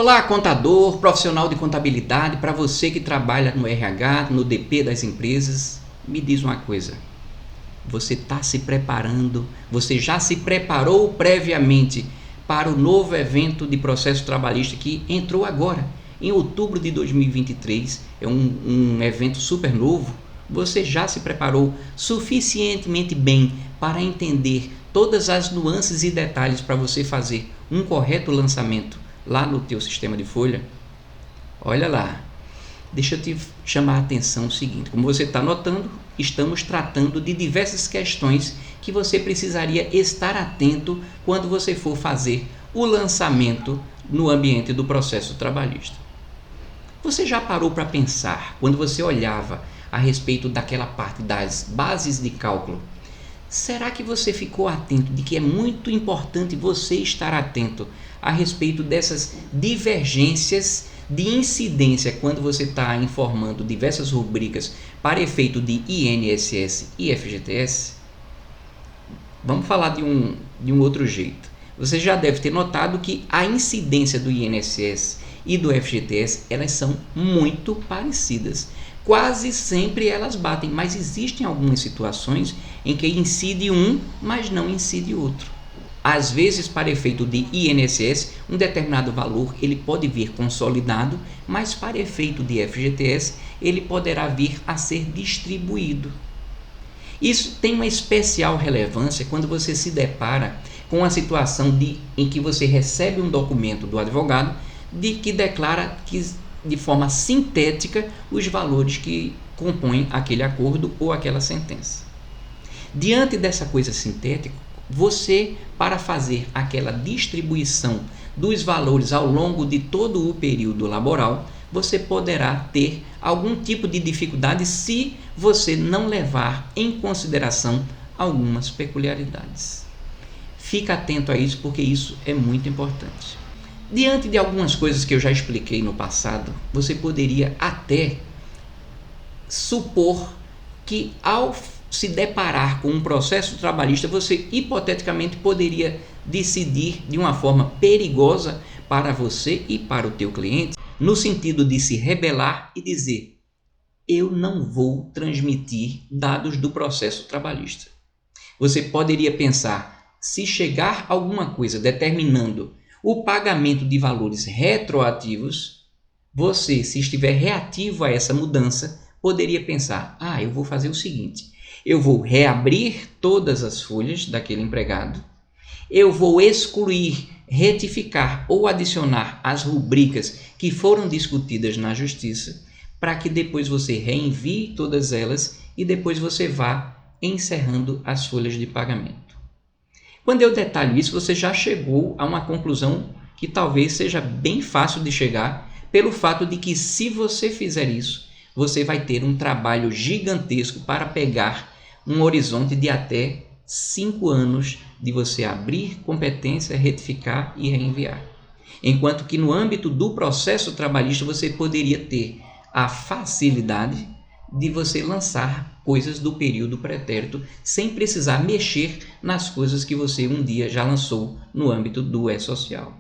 Olá, contador, profissional de contabilidade, para você que trabalha no RH, no DP das empresas, me diz uma coisa, você está se preparando, você já se preparou previamente para o novo evento de processo trabalhista que entrou agora, em outubro de 2023, é um evento super novo, você já se preparou suficientemente bem para entender todas as nuances e detalhes para você fazer um correto lançamento lá no teu sistema de folha? Olha lá, deixa eu te chamar a atenção o seguinte, como você está notando, estamos tratando de diversas questões que você precisaria estar atento quando você for fazer o lançamento no ambiente do processo trabalhista. Você já parou para pensar, quando você olhava a respeito daquela parte das bases de cálculo, será que você ficou atento de que é muito importante você estar atento a respeito dessas divergências de incidência quando você está informando diversas rubricas para efeito de INSS e FGTS? Vamos falar de um outro jeito. Você já deve ter notado que a incidência do INSS e do FGTS, elas são muito parecidas. Quase sempre elas batem, mas existem algumas situações em que incide um, mas não incide outro. Às vezes, para efeito de INSS, um determinado valor ele pode vir consolidado, mas para efeito de FGTS, ele poderá vir a ser distribuído. Isso tem uma especial relevância quando você se depara com a situação em que você recebe um documento do advogado que declara que, de forma sintética, os valores que compõem aquele acordo ou aquela sentença. Diante dessa coisa sintética, você, para fazer aquela distribuição dos valores ao longo de todo o período laboral, você poderá ter algum tipo de dificuldade se você não levar em consideração algumas peculiaridades. Fica atento a isso, porque isso é muito importante. Diante de algumas coisas que eu já expliquei no passado, você poderia até supor que ao se deparar com um processo trabalhista, você hipoteticamente poderia decidir de uma forma perigosa para você e para o teu cliente, no sentido de se rebelar e dizer: eu não vou transmitir dados do processo trabalhista. Você poderia pensar, se chegar alguma coisa determinando o pagamento de valores retroativos, você, se estiver reativo a essa mudança, poderia pensar: eu vou fazer o seguinte, eu vou reabrir todas as folhas daquele empregado, eu vou excluir, retificar ou adicionar as rubricas que foram discutidas na justiça, para que depois você reenvie todas elas e depois você vá encerrando as folhas de pagamento. Quando eu detalho isso, você já chegou a uma conclusão que talvez seja bem fácil de chegar, pelo fato de que, se você fizer isso, você vai ter um trabalho gigantesco para pegar um horizonte de até 5 anos de você abrir competência, retificar e reenviar. Enquanto que no âmbito do processo trabalhista você poderia ter a facilidade de você lançar coisas do período pretérito sem precisar mexer nas coisas que você um dia já lançou no âmbito do E-Social.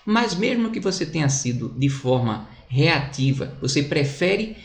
Mas mesmo que você tenha sido de forma reativa, você prefere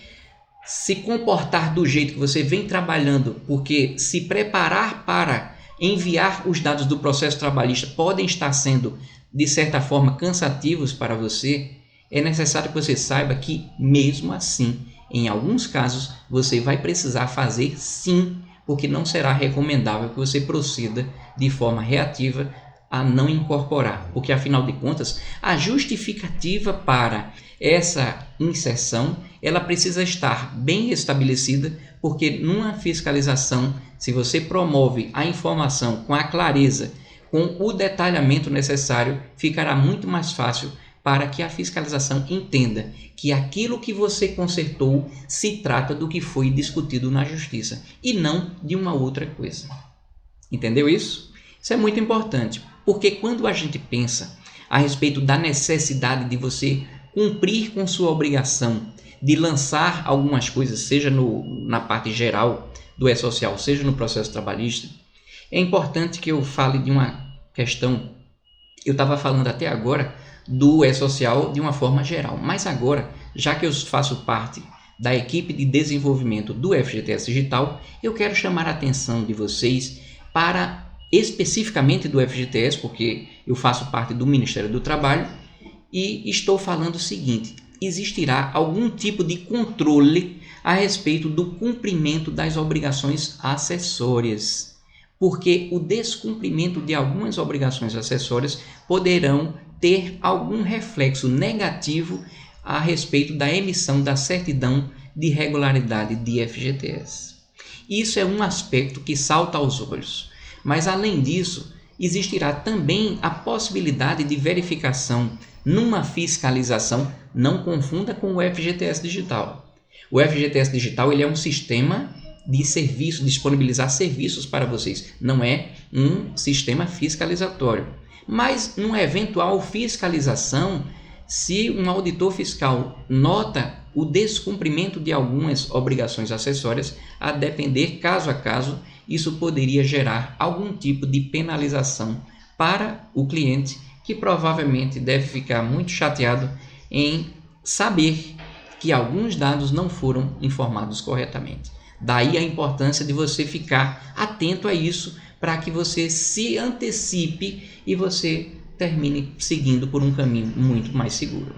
se comportar do jeito que você vem trabalhando, porque se preparar para enviar os dados do processo trabalhista podem estar sendo, de certa forma, cansativos para você, é necessário que você saiba que, mesmo assim, em alguns casos, você vai precisar fazer sim, porque não será recomendável que você proceda de forma reativa a não incorporar, porque afinal de contas, a justificativa para essa inserção, ela precisa estar bem estabelecida, porque numa fiscalização, se você promove a informação com a clareza, com o detalhamento necessário, ficará muito mais fácil para que a fiscalização entenda que aquilo que você consertou se trata do que foi discutido na justiça e não de uma outra coisa. Entendeu isso? Isso é muito importante, porque quando a gente pensa a respeito da necessidade de você cumprir com sua obrigação de lançar algumas coisas, seja na parte geral do E-Social, seja no processo trabalhista, é importante que eu fale de uma questão. Eu estava falando até agora do E-Social de uma forma geral. Mas agora, já que eu faço parte da equipe de desenvolvimento do FGTS Digital, eu quero chamar a atenção de vocês para especificamente do FGTS, porque eu faço parte do Ministério do Trabalho e estou falando o seguinte: existirá algum tipo de controle a respeito do cumprimento das obrigações acessórias, porque o descumprimento de algumas obrigações acessórias poderão ter algum reflexo negativo a respeito da emissão da certidão de regularidade de FGTS. Isso é um aspecto que salta aos olhos, mas além disso, existirá também a possibilidade de verificação numa fiscalização. Não confunda com o FGTS Digital. O FGTS Digital ele é um sistema de serviço, disponibilizar serviços para vocês, não é um sistema fiscalizatório. Mas numa eventual fiscalização, se um auditor fiscal nota o descumprimento de algumas obrigações acessórias, a depender caso a caso, isso poderia gerar algum tipo de penalização para o cliente, que provavelmente deve ficar muito chateado em saber que alguns dados não foram informados corretamente. Daí a importância de você ficar atento a isso, para que você se antecipe e você termine seguindo por um caminho muito mais seguro.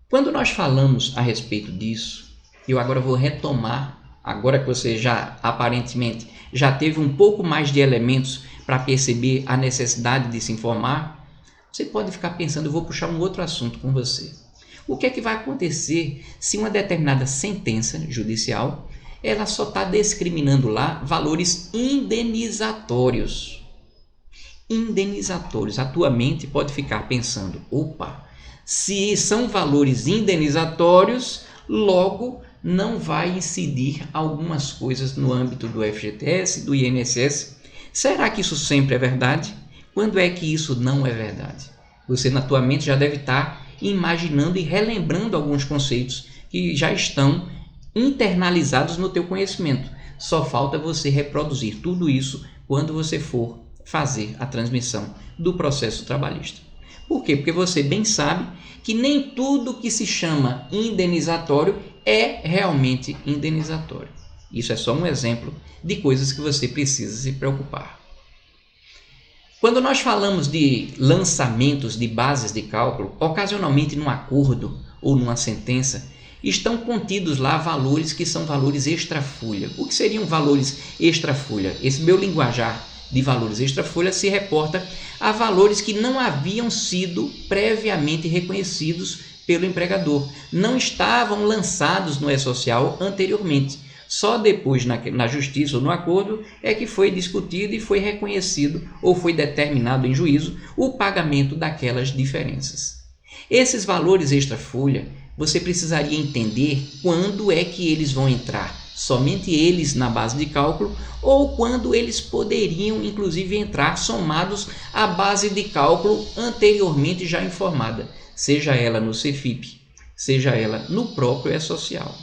Quando nós falamos a respeito disso, eu agora vou retomar, agora que você já aparentemente já teve um pouco mais de elementos para perceber a necessidade de se informar, você pode ficar pensando: eu vou puxar um outro assunto com você. O que é que vai acontecer se uma determinada sentença judicial ela só está discriminando lá valores indenizatórios? Indenizatórios. A tua mente pode ficar pensando: opa, se são valores indenizatórios, logo não vai incidir algumas coisas no âmbito do FGTS, do INSS. Será que isso sempre é verdade? Quando é que isso não é verdade? Você na tua mente já deve estar imaginando e relembrando alguns conceitos que já estão internalizados no teu conhecimento. Só falta você reproduzir tudo isso quando você for fazer a transmissão do processo trabalhista. Por quê? Porque você bem sabe que nem tudo que se chama indenizatório é realmente indenizatório. Isso é só um exemplo de coisas que você precisa se preocupar. Quando nós falamos de lançamentos de bases de cálculo, ocasionalmente num acordo ou numa sentença, estão contidos lá valores que são valores extra-folha. O que seriam valores extra-folha? Esse meu linguajar de valores extra-folha se reporta a valores que não haviam sido previamente reconhecidos pelo empregador, não estavam lançados no E-Social anteriormente. Só depois, na justiça ou no acordo, é que foi discutido e foi reconhecido ou foi determinado em juízo o pagamento daquelas diferenças. Esses valores extra-folha, você precisaria entender quando é que eles vão entrar, somente eles na base de cálculo, ou quando eles poderiam inclusive entrar somados à base de cálculo anteriormente já informada, seja ela no CEFIP, seja ela no próprio E-Social.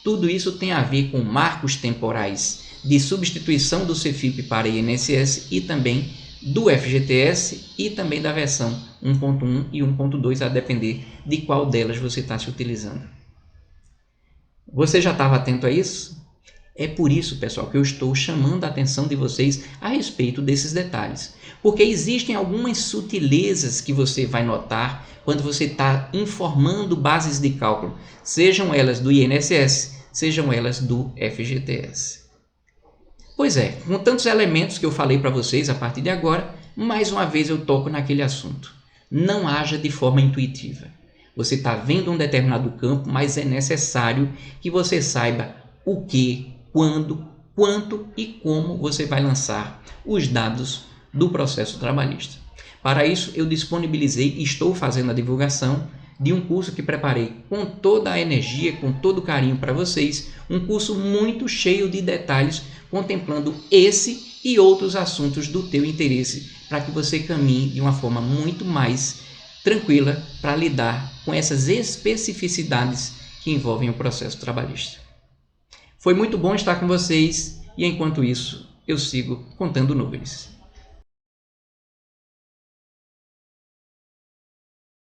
Tudo isso tem a ver com marcos temporais de substituição do CEFIP para INSS e também do FGTS e também da versão 1.1 e 1.2, a depender de qual delas você está se utilizando. Você já estava atento a isso? É por isso, pessoal, que eu estou chamando a atenção de vocês a respeito desses detalhes, porque existem algumas sutilezas que você vai notar quando você está informando bases de cálculo, sejam elas do INSS, sejam elas do FGTS. Pois é, com tantos elementos que eu falei para vocês a partir de agora, mais uma vez eu toco naquele assunto. Não haja de forma intuitiva. Você está vendo um determinado campo, mas é necessário que você saiba o que, quando, quanto e como você vai lançar os dados do processo trabalhista. Para isso, eu disponibilizei e estou fazendo a divulgação de um curso que preparei com toda a energia, com todo o carinho para vocês, um curso muito cheio de detalhes, contemplando esse e outros assuntos do teu interesse, para que você caminhe de uma forma muito mais tranquila para lidar com essas especificidades que envolvem o processo trabalhista. Foi muito bom estar com vocês e enquanto isso eu sigo contando números.